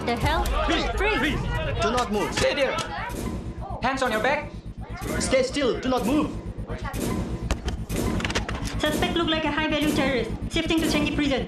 the hell? Freeze! Do not move. Stay there. Hands on your back. Stay still. Do not move. Suspect look like a high-value terrorist. Shifting to Changi prison.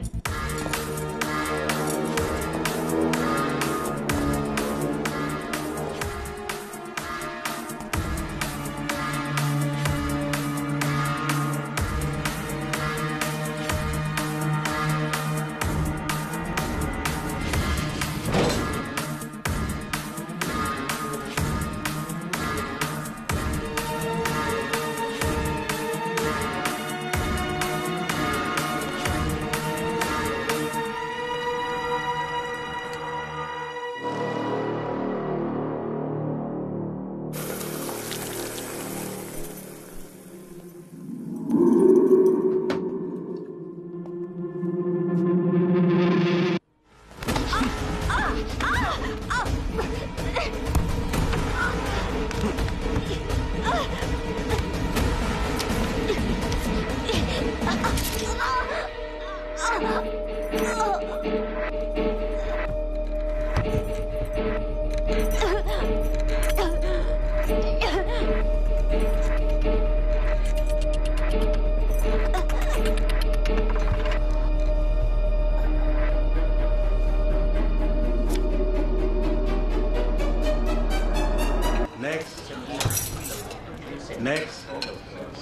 Next.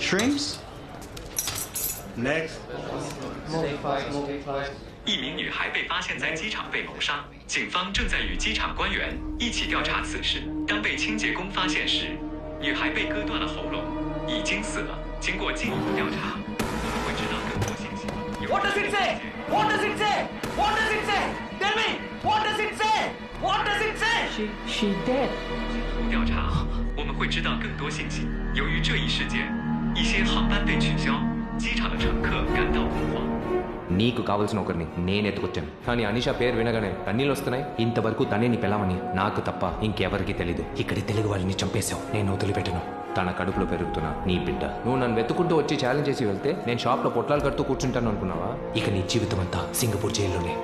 Shrimps. Next. 一名女孩被发现在机场被谋杀，警方正在与机场官员一起调查此事。当被清洁工发现时，女孩被割断了喉咙，已经死了。经过进一步调查，我们会知道更多信息。What does it say? What does it say? What does it say? Tell me. What does it say? What does it say? She dead. 调查，我们会知道更多信息。由于这一事件，一些航班被取消，机场的乘客感到恐慌。నీకు కావాల్సిన ఒకరిని నేను ఎత్తుకొచ్చాను, కానీ అనిషా పేరు వినగానే కన్నీళ్ళు వస్తున్నాయి. ఇంతవరకు తనే నీ పిల్లవని నాకు తప్ప ఇంకెవరికి తెలీదు. ఇక్కడి తెలుగు వాళ్ళని చంపేశావు, నేను వదిలిపెట్టను. తన కడుపులో పెరుగుతున్నా నీ బిడ్డ. నువ్వు నన్ను వెతుకుంటూ వచ్చి ఛాలెంజ్ చేసి వెళ్తే నేను షాప్లో పొట్లాలు కడుతూ కూర్చుంటాను అనుకున్నావా? ఇక నీ జీవితం అంతా సింగపూర్ జైల్లోనే.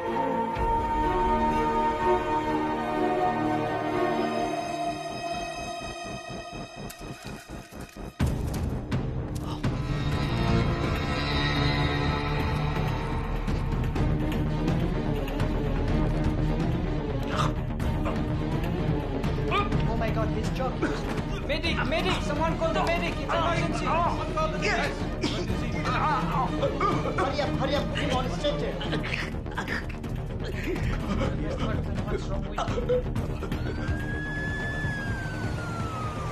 Oh my God, he's choked. Medic! Medic! Someone call the medic! It's emergency! Hurry up. Put him on stretcher.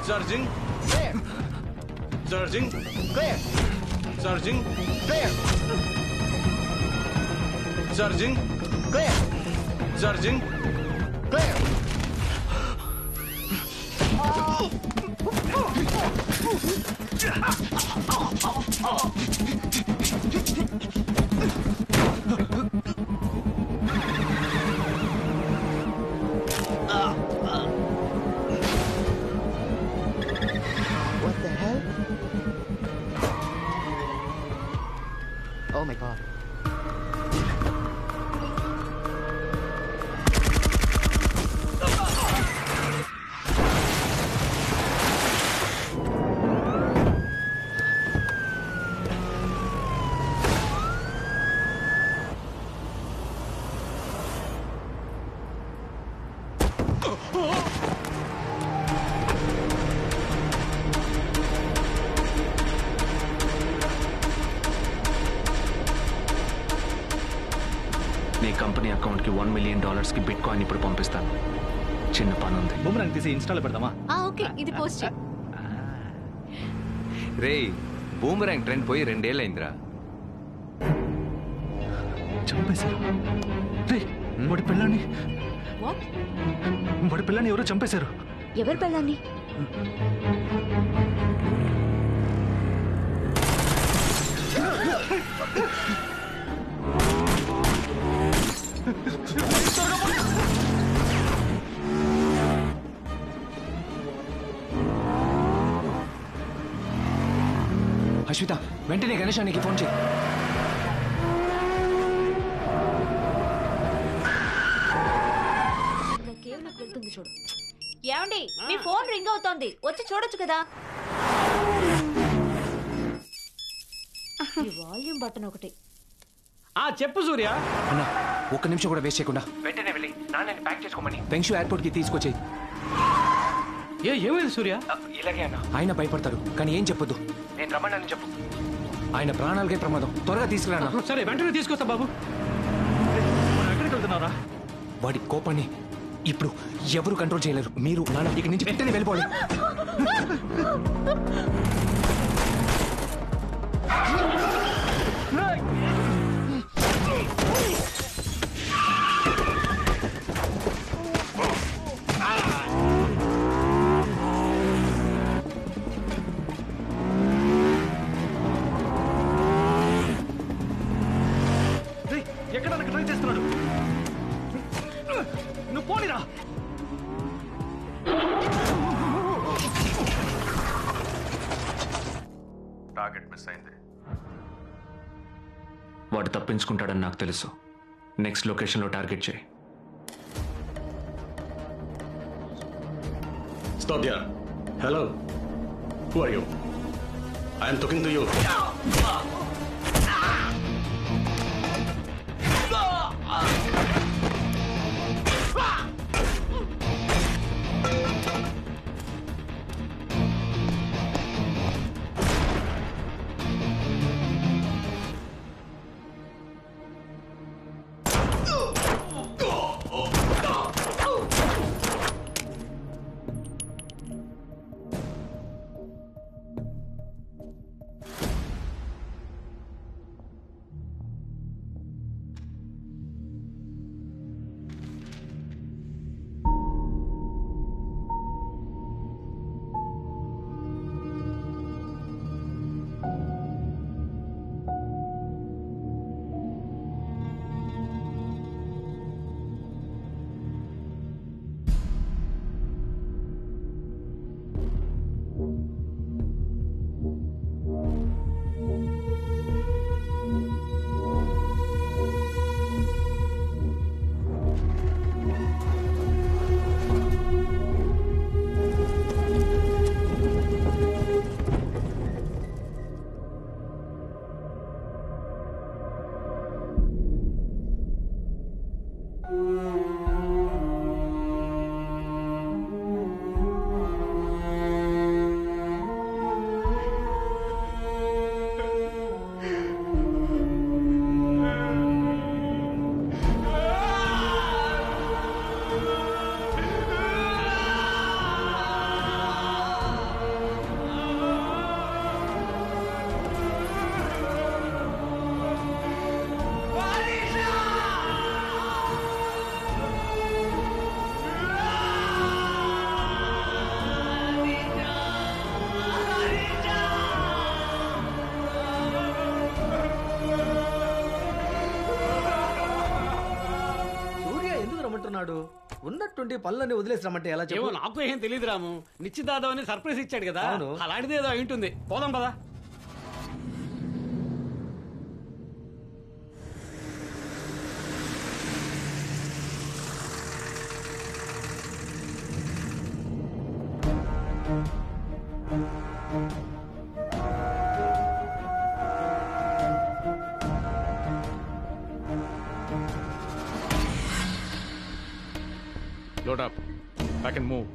Charging. Clear. Charging. Clear. Charging. Clear. Charging. Clear. Charging. Clear. What the hell? Oh my God. నీ company అకౌంట్కి $1 million కి bit coin ఇప్పుడు పంపిస్తాను. చిన్న పని ఉంది. Boomerang తీసి ఇన్స్టాలో పెడదామా? ఓకే, ఇది పోస్ట్ చేయి. రే, బూమరాంగ్ ట్రెండ్ పోయి 2 ఏళ్ళైందిరా. చంపేశారు. రే, వాడి పిల్లని ఎవరో చంపేశారు. ఎవరి పిల్లని? అశ్విత, వెంటనే గణేశానికి ఫోన్ చేయి. ఏమండి మీ ఫోన్ రింగ్ అవుతోంది, వచ్చి చూడొచ్చు కదా. ఈ వాల్యూమ్ బటన్ ఒకటి. చెప్పు సూర్య. అన్నా ఒక్క నిమిషం కూడా వేస్ట్ చేయకుండా వెంటనే వెళ్ళి నాన్నని ప్యాక్ చేసుకోమని పెంక్షు ఎయిర్పోర్ట్ కి తీసుకొచ్చేయి. ఏమైంది సూర్య? ఇలాగే అన్న. ఆయన భయపడతారు కానీ ఏం చెప్పొద్దు. నేను రమ్మన్నానని చెప్పు. ఆయన ప్రాణాలకే ప్రమాదం. త్వరగా తీసుకురా. సరే వెంటనే తీసుకొస్తా బాబు. ఎక్కడికి వెళ్తున్నారా? వాడి కోపాన్ని ఇప్పుడు ఎవరు కంట్రోల్ చేయలేరు. మీరు నాన్న ఇక్కడి నుంచి వెంటనే వెళ్ళిపోవాలి. ఎక్కడ ట్రై చేస్తున్నాడు? నువ్వు పోనిరా. టార్గెట్ మిస్ అయింది. వాడు తప్పించుకుంటాడని నాకు తెలుసు. నెక్స్ట్ లొకేషన్లో టార్గెట్ చేయి. Stop there. Hello. Who are you? I am talking to you. ఉన్నట్టుండి పనులన్నీ వదిలేసి రమ్మంటే ఎలా చెప్పు? నాకు ఏం తెలియదు రాము. నిశ్చితార్థం అని సర్ప్రైజ్ ఇచ్చాడు కదా, అలాంటిది ఏదో అయి ఉంటుంది. పోదాం పదా. Load up. I can move.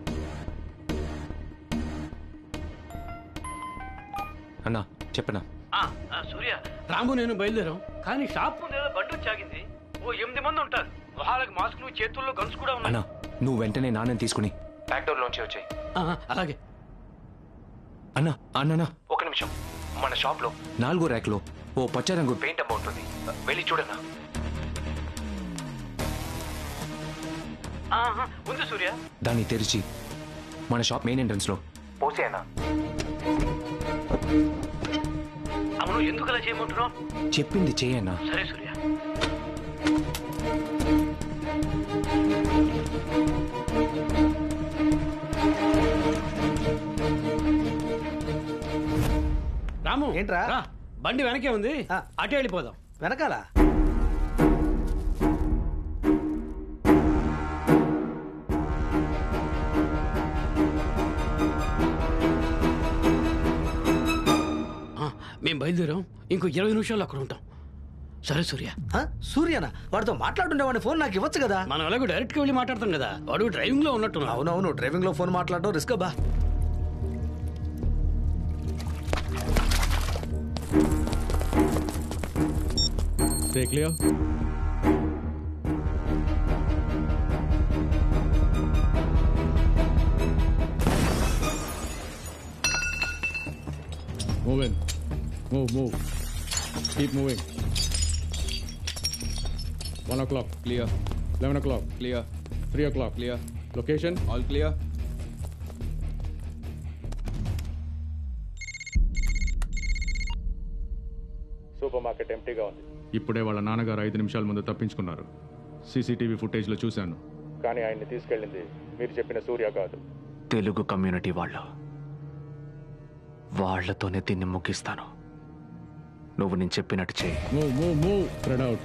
అన్నా చెప్పనా? సూర్య, రాము నేను బయలుదేరాం, కానీ షాప్ ముందు ఏదో బండి వచ్చాగింది. ఓ 8 మంది ఉంటారు. వాళ్ళకి మాస్కులు, చేతుల్లో గన్స్ కూడా ఉన్నాయి. అన్నా నువ్వు వెంటనే నాన్నని తీసుకుని బ్యాక్ డోర్ లోంచి వచ్చాయి. అలాగే అన్నా. అన్నా ఒక నిమిషం. మన షాప్ లో 4వ ర్యాక్ లో ఓ పచ్చ రంగు పెయింట్ డబ్బా ఉంటుంది, వెళ్ళి చూడన్నా. ఉంది సూర్య. దాన్ని తెరిచి మన షాప్ మెయిన్ ఎంట్రన్స్ లో పోసేయన్నా. అవును, ఎందుకు అలా చేయమంటున్నావు? చెప్పింది చేయన్నా. సరే సూర్య. రాము ఏంట్రా? బండి వెనకే ఉంది, అటే వెళ్ళిపోదాం. వెనకాల మేము బయలుదేరాం. ఇంకో 20 నిమిషాల్లో అక్కడ ఉంటాం. సరే సూర్య. సూర్యనా? వాడితో మాట్లాడుండేవాడి ఫోన్ నాకు ఇవ్వచ్చు కదా. మనం అలాగే డైరెక్ట్గా వెళ్ళి మాట్లాడతాం కదా. వాడు డ్రైవింగ్ లో ఉన్నట్టున్నా. అవునవును, డ్రైవింగ్ లో ఫోన్ మాట్లాడడం రిస్క్ బా. Stay clear. Move in. Move. Keep moving. 1 o'clock, clear. 11 o'clock, clear. 3 o'clock, clear. Location, all clear. Supermarket ఎంటీగా ఉంది. ఇప్పుడే వాళ్ళ నాన్నగారు 5 నిమిషాల ముందు తప్పించుకున్నారు. సీసీటీవీ ఫుటేజ్లో చూశాను. కానీ ఆయన్ని తీసుకెళ్ళింది మీరు చెప్పిన సూర్య కాదు. తెలుగు కమ్యూనిటీ వాళ్ళతోనే దీన్ని ముగిస్తాను. నువ్వు నేను చెప్పినట్టు చేయి. Move. Spread out.